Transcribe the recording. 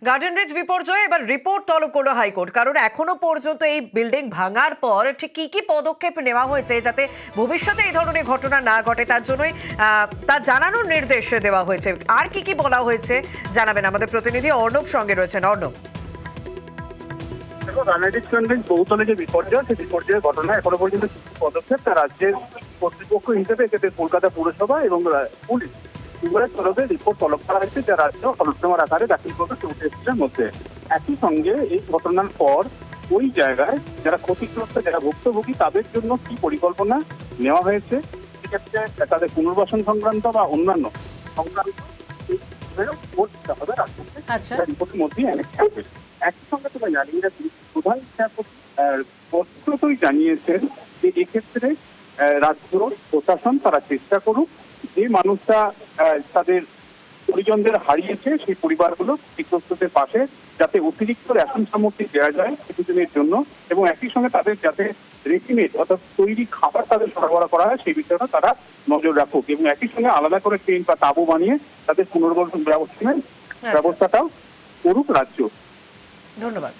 Garden rich বিপর্যয়ে এবার report তলব করলো হাইকোর্ট, কারণ এখনো পর্যন্ত এই বিল্ডিং ভাঙার পর ঠিক কি কি পদক্ষেপ নেওয়া হয়েছে যাতে ভবিষ্যতে এই ধরনের ঘটনা না ঘটে তার জন্যই তা জানানোর নির্দেশ দেওয়া হয়েছে। আর কি কি বলা হয়েছে জানাবেন আমাদের প্রতিনিধি অর্ণব সঙ্গে রয়েছেন। অর্ণব, বহুতলে যে বিপর্যয়, সেই বিপর্যয়ের ঘটনা এখনো পর্যন্ত কিছু পদক্ষেপ তা রাজ্যের কর্তৃপক্ষ হিসেবে এক্ষেত্রে কলকাতা পৌরসভা এবং পুলিশ উভয়ের তরফে রিপোর্ট তলব করা হয়েছে, যা রাজ্য হলফনামার আকারে দাখিল করবে 64 এপ্রিলের মধ্যে। একই সঙ্গে এই ঘটনার পর ওই জায়গায় যারা ক্ষতিগ্রস্ত, যারা ভুক্তভোগী, তাদের জন্য কি পরিকল্পনা নেওয়া হয়েছে, সেক্ষেত্রে তাদের পুনর্বাসন সংক্রান্ত বা অন্যান্য সংক্রান্ত রিপোর্টের মধ্যেই অনেক থাকবে। একই সঙ্গে তোমরা জানিয়ে রাখি, প্রধান বিচারপতি স্পষ্টতই জানিয়েছেন যে এক্ষেত্রে রাজ্য প্রশাসন তারা চেষ্টা করুক যে মানুষরা তাদের পরিজনদের হারিয়েছে সেই পরিবারগুলো ক্ষতিগ্রস্তদের পাশে যাতে অতিরিক্ত রেশন সামগ্রী দেওয়া যায় কিছুদিনের জন্য, এবং একই সঙ্গে তাদের যাতে রেডিমেড অর্থাৎ তৈরি খাবার তাদের সরবরাহ করা হয় সেই বিষয়টা তারা নজর রাখুক, এবং একই সঙ্গে আলাদা করে টেন্ট বা তাঁবু বানিয়ে তাদের পুনর্বাসন ব্যবস্থাটাও করুক রাজ্য। ধন্যবাদ।